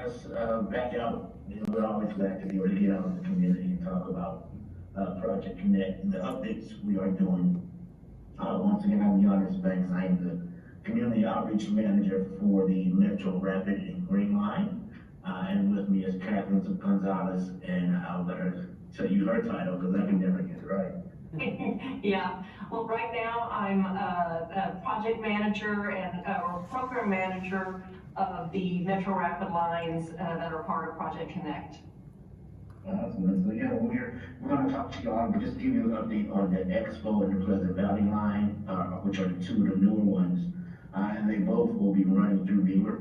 Janice. Back out, we're always glad to be able to get out in the community and talk about Project Connect and the updates we are doing. Once again, I'm Giannis Banks. I am the Community Outreach Manager for the Metro Rapid and Green Line. And with me is Catherine Gonzalez, and I'll let her tell you her title because I can never get it right. Yeah, well, right now I'm a project manager and or program manager of the Metro Rapid lines that are part of Project Connect. Awesome. So yeah, we're going to talk to y'all, but just give you an update on the Expo and the Pleasant Valley line, which are the two of the newer ones, and they both will be running through Mueller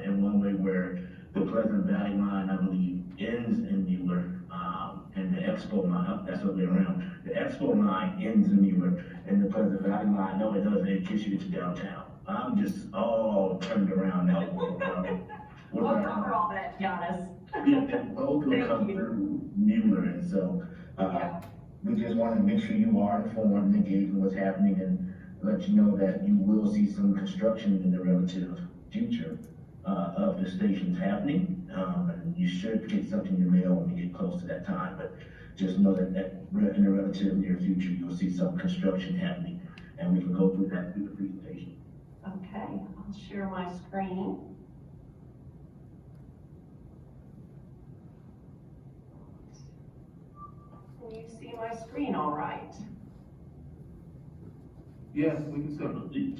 in one way where the Pleasant Valley line, I believe, ends in Mueller, and the Expo line, that's the other way around. The Expo line ends in Mueller, and the Pleasant Valley line, no, it doesn't, it gets you to downtown. I'm just all turned around now. We'll cover all that, Giannis. Yeah, they both will come through Mueller, and so we just want to make sure you are informed and engaged in what's happening, and let you know that you will see some construction in the relative future of the stations happening, and you should get something in the mail when you get close to that time, but just know that in the relative near future, you'll see some construction happening, and we can go through that through the presentation. Okay, I'll share my screen. Can you see my screen all right? Yes, we can certainly.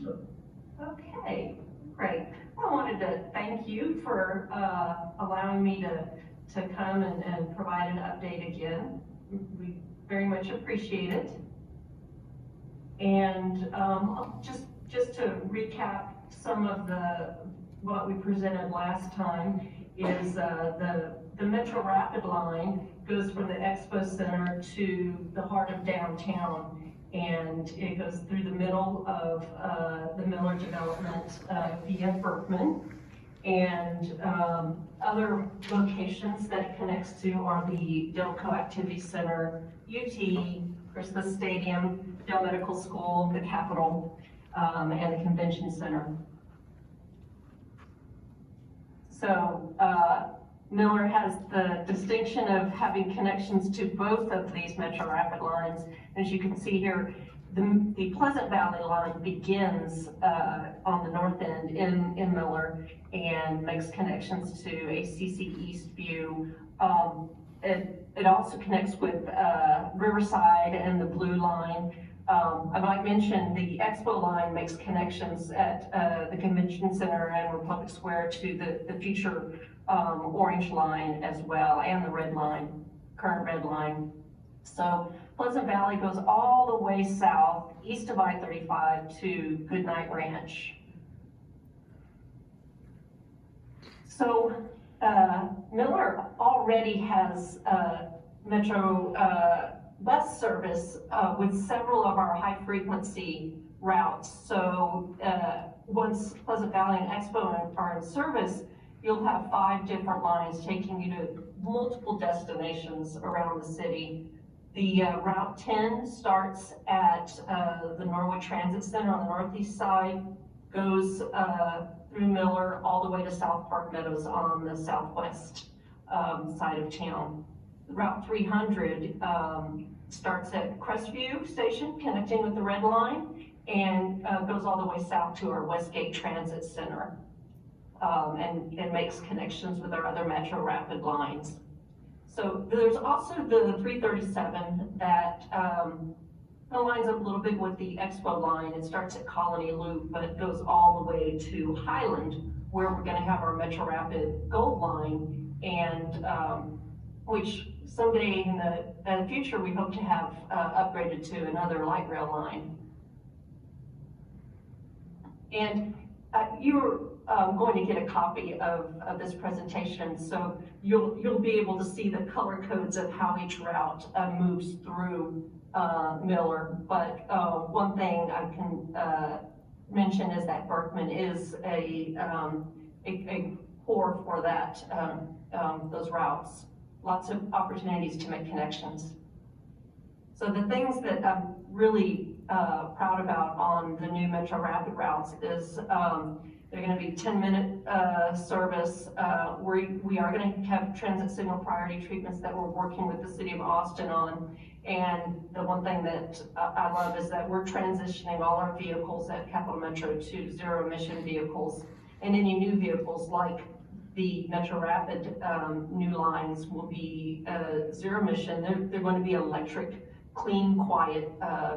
Okay, great. I wanted to thank you for allowing me to come and provide an update again. We very much appreciate it. And just to recap some of what we presented last time is the Metro Rapid line goes from the Expo Center to the heart of downtown, and it goes through the middle of the Miller development via Berkman. And other locations that it connects to are the Delco Activity Center, UT, of course the stadium, Dell Medical School, the Capitol, and the Convention Center. So Miller has the distinction of having connections to both of these Metro Rapid lines. As you can see here, the Pleasant Valley line begins on the north end in Miller and makes connections to ACC Eastview. It also connects with Riverside and the Blue Line. I might mention the Expo line makes connections at the Convention Center and Republic Square to the future Orange Line as well, and the Red Line, current Red Line. So Pleasant Valley goes all the way south, east of I-35 to Goodnight Ranch. So Miller already has Metro bus service with several of our high frequency routes. So once Pleasant Valley and Expo are in service, you'll have 5 different lines taking you to multiple destinations around the city. The Route 10 starts at the Norwood Transit Center on the northeast side, goes through Miller all the way to South Park Meadows on the southwest side of town. Route 300 starts at Crestview Station, connecting with the Red Line, and goes all the way south to our Westgate Transit Center, and makes connections with our other Metro Rapid lines. So there's also the 337 that lines up a little bit with the Expo line. It starts at Colony Loop, but it goes all the way to Highland, where we're going to have our Metro Rapid Gold line, and which someday in the future we hope to have upgraded to another light rail line. And you're going to get a copy of this presentation, so you'll be able to see the color codes of how each route moves through Miller. But one thing I can mention is that Berkman is a core for that those routes. Lots of opportunities to make connections. So the things that I'm really proud about on the new Metro Rapid routes is They're gonna be 10-minute service. We are gonna have transit signal priority treatments that we're working with the city of Austin on. And the one thing that I love is that we're transitioning all our vehicles at Capital Metro to zero emission vehicles. And any new vehicles like the Metro Rapid new lines will be zero emission. They're going to be electric, clean, quiet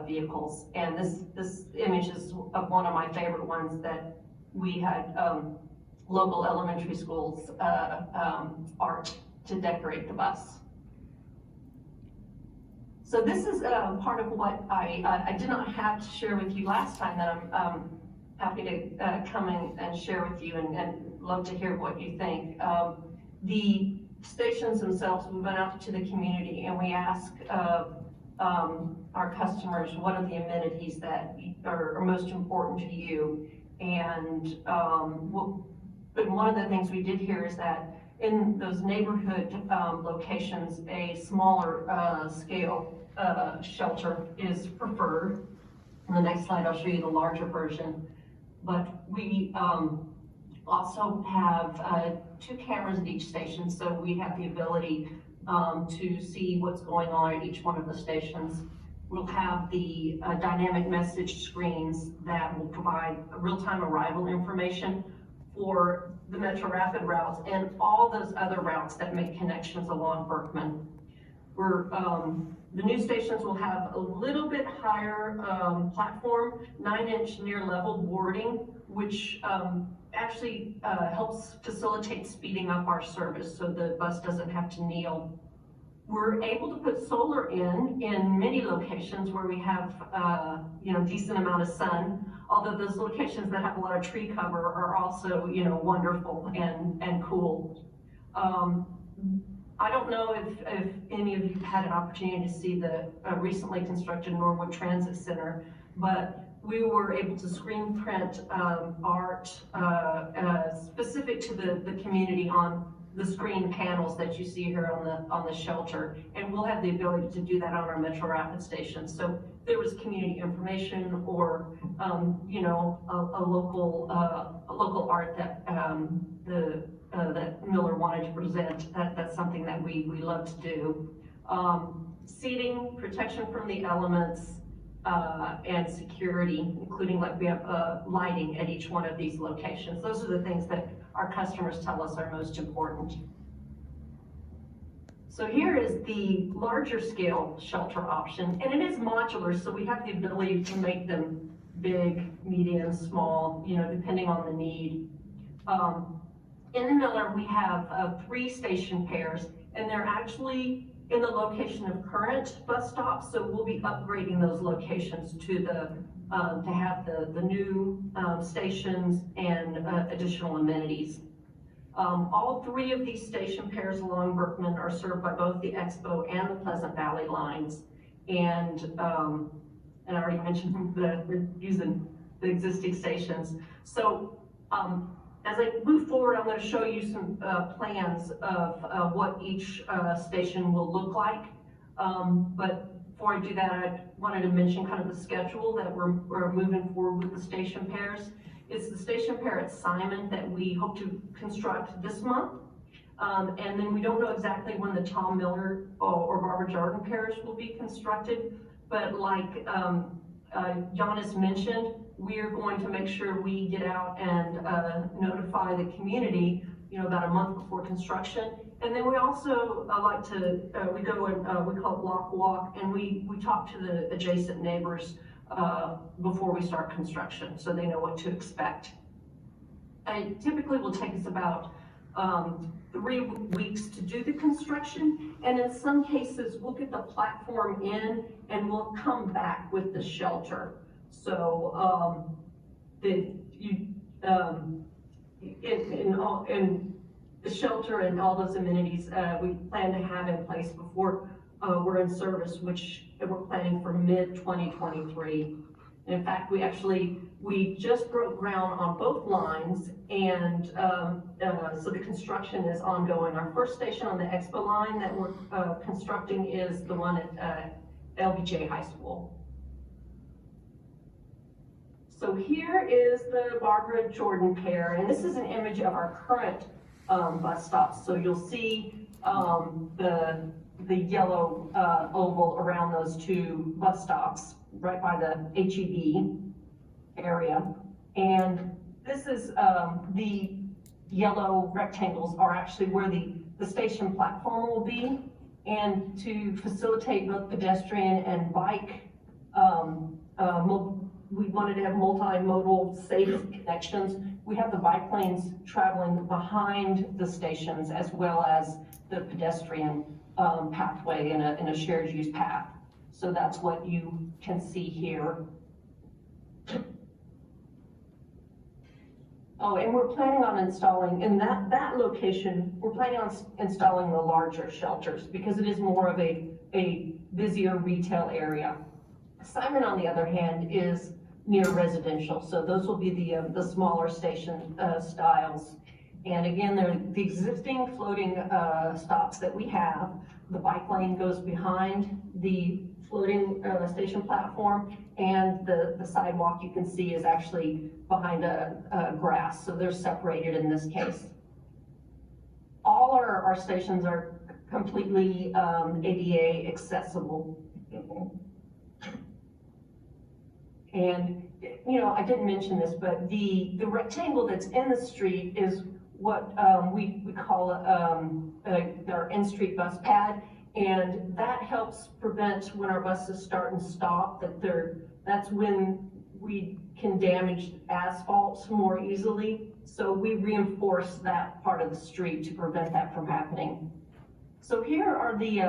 vehicles. And this image is of one of my favorite ones that we had local elementary schools art to decorate the bus. So this is part of what I did not have to share with you last time that I'm happy to come in and share with you and love to hear what you think. The stations themselves, we went out to the community and we asked our customers, what are the amenities that are most important to you? And one of the things we did hear is that in those neighborhood locations, a smaller scale shelter is preferred. On the next slide, I'll show you the larger version. But we also have 2 cameras at each station, so we have the ability to see what's going on at each one of the stations. We'll have the dynamic message screens that will provide real-time arrival information for the Metro Rapid routes and all those other routes that make connections along Berkman. The new stations will have a little bit higher platform, 9-inch near level boarding, which actually helps facilitate speeding up our service so the bus doesn't have to kneel. We're able to put solar in many locations where we have decent amount of sun, although those locations that have a lot of tree cover are also wonderful and cool. I don't know if any of you had an opportunity to see the recently constructed Norwood Transit Center, but we were able to screen print art specific to the community on the screen panels that you see here on the shelter, and we'll have the ability to do that on our Metro Rapid stations. So if there was community information or a local art that that Miller wanted to present, that's something that we love to do. Seating, protection from the elements, and security, including like we have lighting at each one of these locations. Those are the things that our customers tell us are most important. So here is the larger scale shelter option, and it is modular, so we have the ability to make them big, medium, small, depending on the need. In Miller, we have 3 station pairs, and they're actually in the location of current bus stops, so we'll be upgrading those locations to have the new stations and additional amenities. All 3 of these station pairs along Berkman are served by both the Expo and the Pleasant Valley lines, and I already mentioned we're using the existing stations. So as I move forward, I'm going to show you some plans of what each station will look like. But before I do that, I wanted to mention kind of the schedule that we're moving forward with the station pairs. It's the station pair at Simon that we hope to construct this month. And then we don't know exactly when the Tom Miller or Barbara Jordan pairs will be constructed. But like Giannis mentioned, we are going to make sure we get out and notify the community, about a month before construction. And then we also like to, we go and we call it block walk, and we talk to the adjacent neighbors before we start construction, so they know what to expect. It typically will take us about 3 weeks to do the construction, and in some cases we'll get the platform in and we'll come back with the shelter. So in the shelter and all those amenities we plan to have in place before we're in service, which we're planning for mid-2023. In fact, we just broke ground on both lines, and so the construction is ongoing. Our first station on the Expo line that we're constructing is the one at LBJ High School. So here is the Barbara Jordan pair, and this is an image of our current bus stops. So you'll see the yellow oval around those two bus stops, right by the HEB area. And this is the yellow rectangles are actually where the station platform will be. And to facilitate both pedestrian and bike, we wanted to have multimodal safe connections. We have the bike lanes traveling behind the stations as well as the pedestrian pathway in a shared use path. So that's what you can see here. Oh, and we're planning on installing, in that location, we're planning on installing the larger shelters because it is more of a busier retail area. Simon, on the other hand, is near residential, so those will be the smaller station styles. And again, they're the existing floating stops that we have. The bike lane goes behind the floating station platform, and the sidewalk you can see is actually behind a grass, so they're separated in this case. All our stations are completely ADA accessible. And, you know, I didn't mention this, but the rectangle that's in the street is what we call our in-street bus pad. And that helps prevent when our buses start and stop, that's when we can damage asphalt more easily. So we reinforce that part of the street to prevent that from happening. So here are the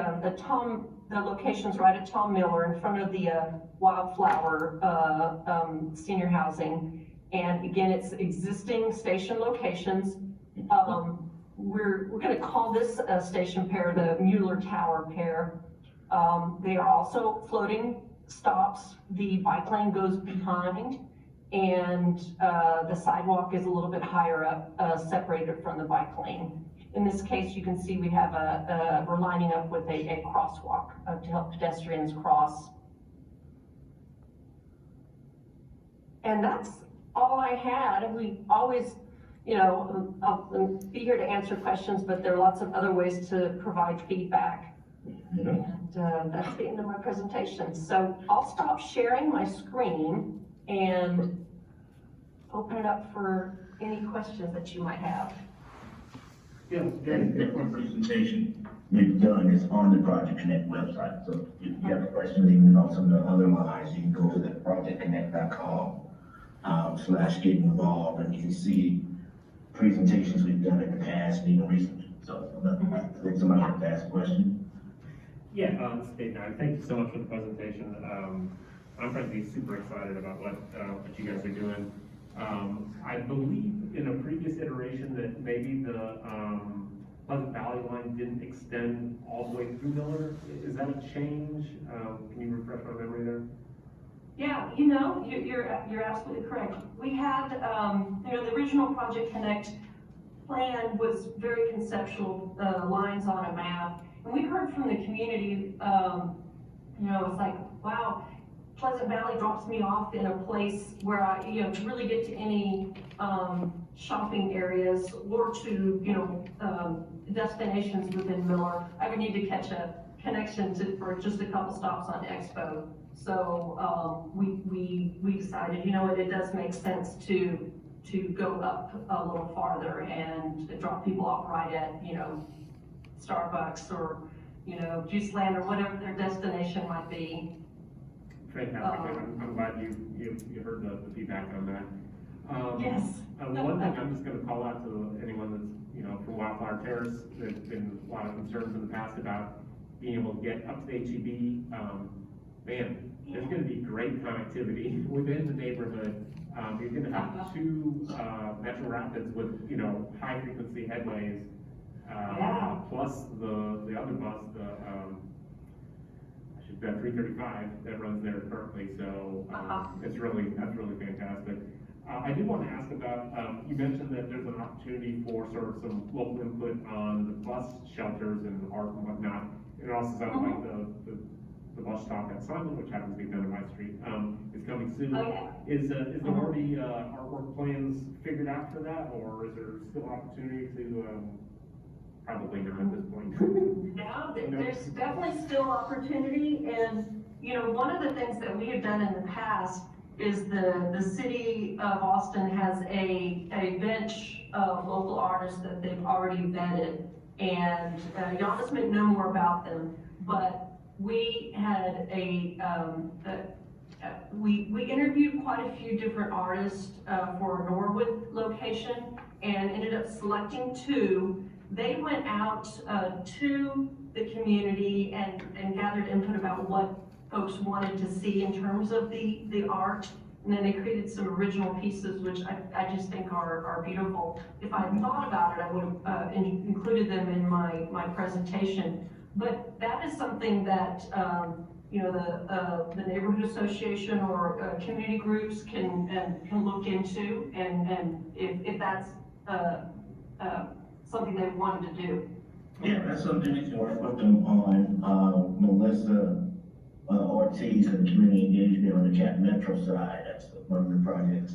locations right at Tom Miller in front of the Wildflower senior housing. And again, it's existing station locations. We're going to call this station pair the Mueller Tower pair. They are also floating stops. The bike lane goes behind, and the sidewalk is a little bit higher up, separated from the bike lane. In this case, you can see we have we're lining up with a crosswalk to help pedestrians cross. And that's all I had. We always, you know, I'll be here to answer questions, but there are lots of other ways to provide feedback. And that's the end of my presentation. So I'll stop sharing my screen and open it up for any questions that you might have. Yeah, And the presentation we've done is on the Project Connect website. So if you have questions even on some of the other lines, you can go to the projectconnect.com /get involved, and you can see presentations we've done in the past and even recently. So I think somebody has to ask a question. Yeah, this is Dave Nye. Thank you so much for the presentation. I'm frankly super excited about what you guys are doing. I believe in a previous iteration that maybe the Pleasant Valley line didn't extend all the way through Miller. Is that a change? Can you refresh my memory there? Yeah, you know, you're absolutely correct. We had, you know, the original Project Connect plan was very conceptual, lines on a map. And we heard from the community, you know, it's like, wow, Pleasant Valley drops me off in a place where I, you know, to really get to any shopping areas or to, you know, destinations within Miller, I would need to catch a connection for just a couple stops on Expo. So we decided, you know what, it does make sense to go up a little farther and drop people off right at, you know, Starbucks or, you know, Juice Land or whatever their destination might be. Fantastic. I'm glad you heard the feedback on that. Yes. One thing I'm just going to call out to anyone that's, you know, from Wildflower Terrace, there's been a lot of concerns in the past about being able to get up to the HEB. Man, there's going to be great connectivity within the neighborhood. You're going to have two Metro Rapids with, you know, high frequency headways, plus the other bus, the 335 that runs there currently. So that's really fantastic. I did want to ask about, you mentioned that there's an opportunity for sort of some local input on the bus shelters and art and whatnot. It also sounds like the the bus stop at Simon, which happens to be down in my street, is coming soon. Oh, yeah. Is the already, artwork plans figured out for that, or is there still opportunity to, probably not at this point? Now, there's definitely still opportunity, and, you know, one of the things that we have done in the past is the city of Austin has a bench of local artists that they've already vetted, and Giannis may know more about them, but we had we interviewed quite a few different artists for a Norwood location, and ended up selecting two. They went out to the community and gathered input about what folks wanted to see in terms of the art. And then they created some original pieces, which I just think are beautiful. If I had thought about it, I would have included them in my presentation. But that is something that, you know, the neighborhood association or community groups can look into, and if that's something they wanted to do. Yeah, that's something we can work with them on. Melissa Ortiz and community engagement on the Cap Metro side, that's one of the projects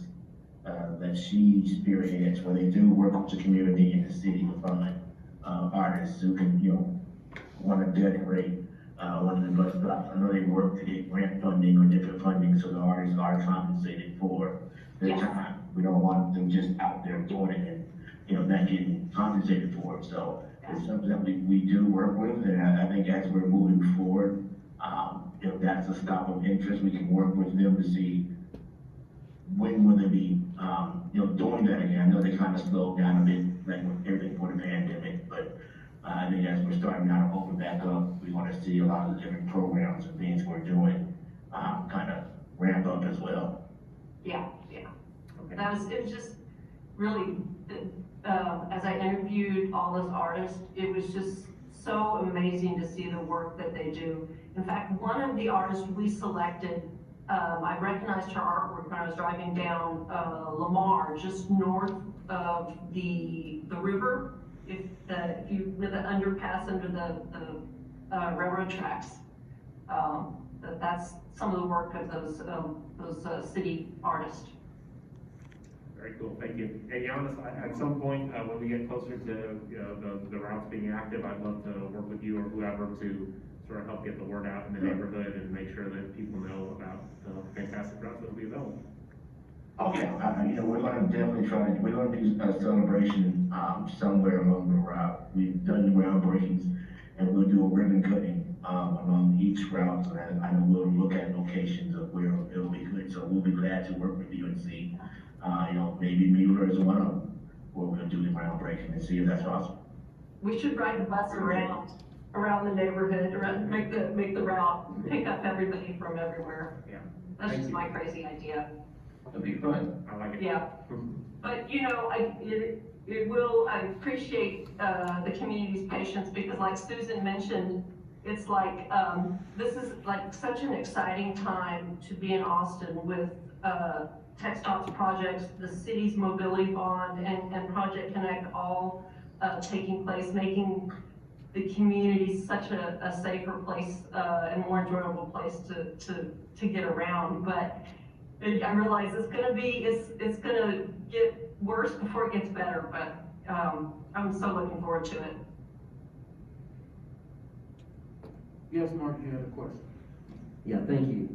that she spearheads, where they do work with the community and the city to find artists who can, you know, want to decorate one of the bus stops. I know they work to get grant funding or different funding, so the artists are compensated for their time. We don't want them just out there doing it and, you know, not getting compensated for it. So it's something that we do work with, and I think as we're moving forward, if that's a stop of interest, we can work with them to see when will they be, you know, doing that again. I know they kind of slowed down a bit, like with everything for the pandemic, but I think as we're starting now to open back up, we want to see a lot of the different programs and things we're doing, kind of ramp up as well. Yeah. Okay. It was just really, as I interviewed all those artists, it was just so amazing to see the work that they do. In fact, one of the artists we selected, I recognized her artwork when I was driving down Lamar, just north of the river. If you with the underpass under the railroad tracks, that's some of the work of those city artists. Very cool, thank you. And Giannis, at some point, when we get closer to, you know, the routes being active, I'd love to work with you or whoever to sort of help get the word out in the neighborhood and make sure that people know about the fantastic routes that will be available. Okay, you know, we're gonna definitely we're gonna do a celebration, somewhere along the route. We've done the groundbreakings, and we'll do a ribbon cutting, along each route, and I know we'll look at locations of where it'll be good, so we'll be glad to work with you and see, you know, maybe Mueller is one of them, where we'll do the groundbreaking and see if that's possible. We should ride the bus around the neighborhood, make the route, pick up everybody from everywhere. Yeah. That's Thank just you. my crazy idea. It'll be fun. I like it. Yeah. But, you know, I appreciate the community's patience, because like Susan mentioned, it's like, this is like such an exciting time to be in Austin with TxDOT's projects, the city's mobility bond, and Project Connect all taking place, making the community such a safer place and more enjoyable place to get around. But I realize it's gonna get worse before it gets better, but I'm so looking forward to it. Yes, Mark, you had a question? Yeah, thank you.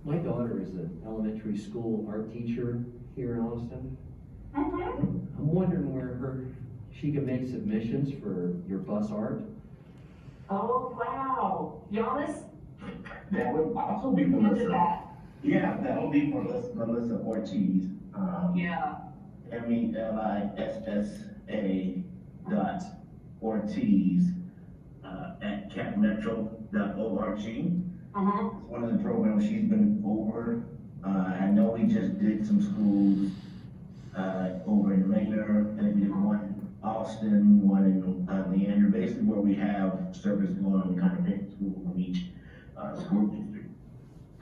My daughter is an elementary school art teacher here in Austin. I'm wondering where she can make submissions for your bus art. Oh, wow. Giannis, That would also be into Melissa. that. Yeah, that would be Melissa Ortiz. Yeah. MELISSA.Ortiz at capmetro.org. It's one of the programs she's been over. I know we just did some schools over in Manor, and we did one in Austin, one in Leander, basically where we have service going on, we kind of pick school from each school district.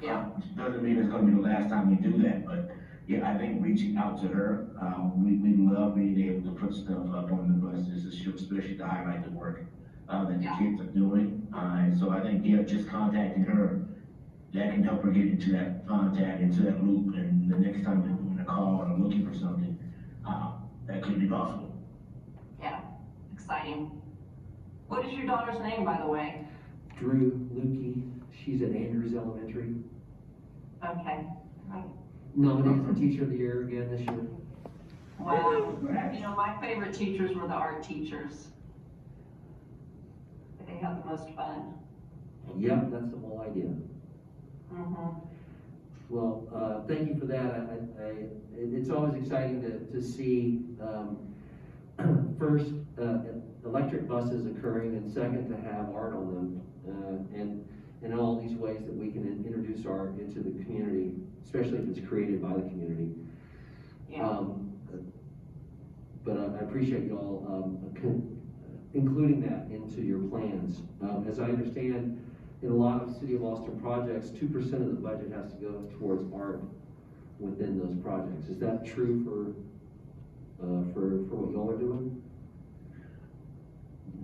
Yeah. Doesn't mean it's gonna be the last time we do that, but yeah, I think reaching out to her, we love being able to put stuff up on the buses, especially to highlight the work that the kids are doing. And so I think, yeah, just contacting her, that can help her get into that contact, into that loop, and the next time they're doing a call or looking for something, that could be possible. Yeah, exciting. What is your daughter's name, by the way? Drew Lukey, she's at Andrews Elementary. Okay. Nominated for Teacher of the Year again this year. Wow. You know, my favorite teachers were the art teachers. They had the most fun. Yep, that's the whole idea. Mm-hmm. Well, thank you for that. It's always exciting to see, first, electric buses occurring, and second, to have art on them. And all these ways that we can introduce art into the community, especially if it's created by the community. Yeah. But I appreciate you all including that into your plans. As I understand, in a lot of City of Austin projects, 2% of the budget has to go towards art within those projects. Is that true for what y'all are doing?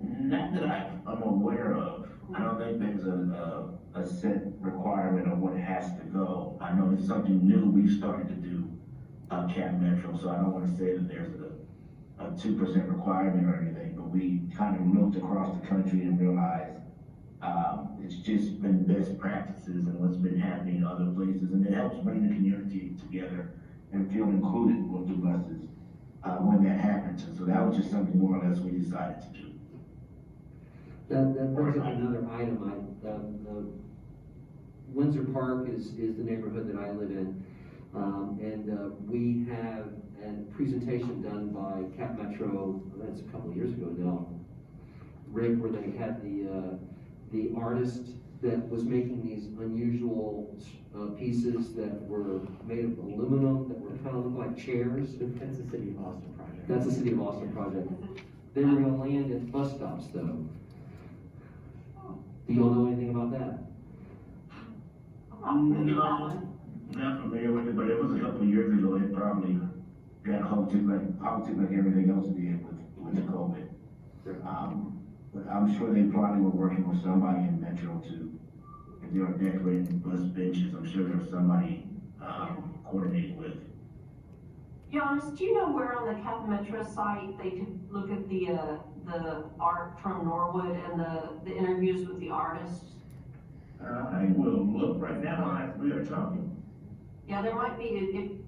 Not that I'm aware of. I don't think there's a set requirement of what has to go. I know it's something new we started to do, Cap Metro, so I don't want to say that there's a 2% requirement or anything, but we kind of looked across the country and realized it's just been best practices and what's been happening in other places, and it helps bring the community together and feel included with the buses when that happens. And so that was just something more or less we decided to do. That brings up another item. Windsor Park is the neighborhood that I live in. We have a presentation done by Cap Metro, that's a couple of years ago now, Rick, where they had the artist that was making these unusual pieces that were made of aluminum, that were kind of look like chairs. That's the City of Austin project. That's a City of Austin project. They were gonna land at bus stops though. Do you all know anything about that? Not familiar with it, but it was a couple of years ago. It probably got halted like everything else did with the COVID. But I'm sure they probably were working with somebody in Metro too. If they were decorating bus benches, I'm sure there was somebody coordinating with. Giannis, do you know where on the Cap Metro site they could look at the art from Norwood and the interviews with the artists? I will look right now as we are talking. Yeah, there might be,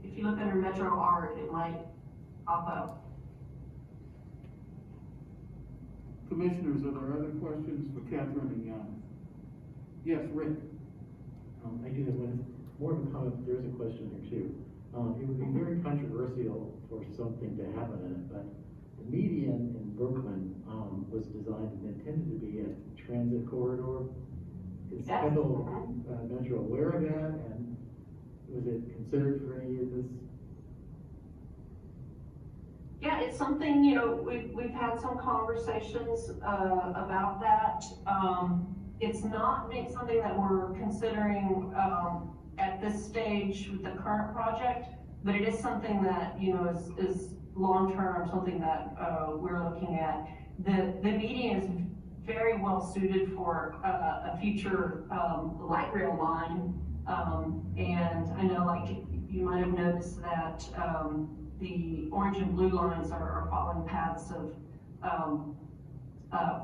if you look under Metro Art, it might pop up. Commissioners, are there other questions for Catherine and Giannis? Yes, Rick? I do have one, more of a comment, there's a question here too. It would be very controversial for something to happen in it, but the median in Berkman, was designed and intended to be a transit corridor. Is Yes. Kendall, Metro aware of that, and was it considered for any of this? Yeah, it's something, you know, we've had some conversations, about that. It's not something that we're considering, at this stage with the current project, but it is something that, you know, is long-term, something that, we're looking at. The median is very well suited for a future light rail line. And I know, like, you might have noticed that the orange and blue lines are following paths of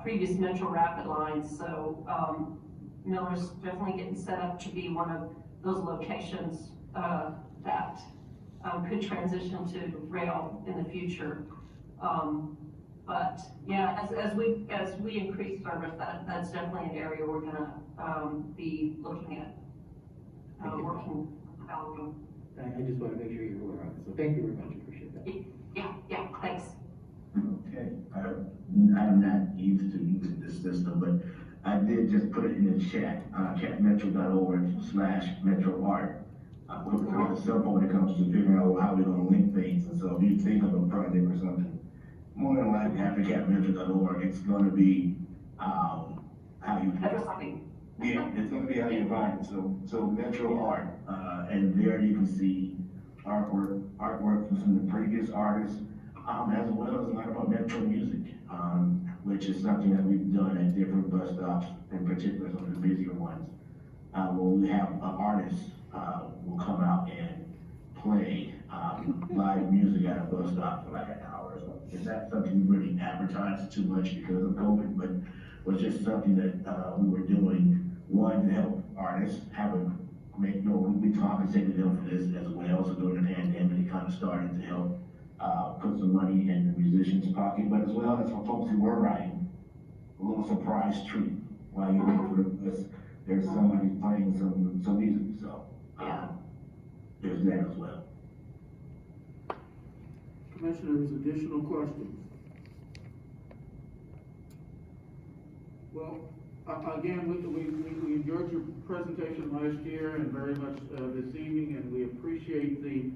previous Metro Rapid lines. So Miller's definitely getting set up to be one of those locations that could transition to rail in the future. But yeah, as we increase service, that's definitely an area we're gonna be looking at, working, developing. I just want to make sure you're aware of it, so thank you very much, appreciate that. Yeah, thanks. Okay, I'm not used to using this system, but I did just put it in the chat, capmetro.org/metroart. We're kind of simple when it comes to figuring out how we're gonna link things, and so if you think of a project or something, more than likely after capmetro.org, it's gonna be, how you. That's something. Yeah, it's gonna be how you find it, so Metro Art, and there you can see artwork from some of the previous artists, as well as a lot about Metro music, which is something that we've done at different bus stops, in particular some of the busier ones. When we have artists, will come out and play, live music at a bus stop for like an hour or so. Is that something we really advertised too much because of COVID, but was just something that, we were doing, one, to help artists have a, we compensated them for this as well, so during the pandemic, it kind of started to help, put some money in the musician's pocket, but as well as for folks who were writing, a little surprise treat while you wait for the bus, there's somebody playing some music, so, there's that as well. Commissioners, additional questions? Well, again, we enjoyed your presentation last year and very much this evening, and we appreciate the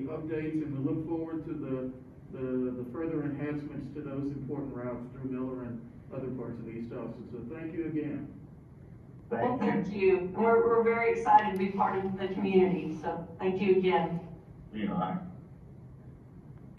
updates, and we look forward to the further enhancements to those important routes through Miller and other parts of East Austin. So thank you again. Well, thank you. We're very excited to be part of the community, so thank you again. You know,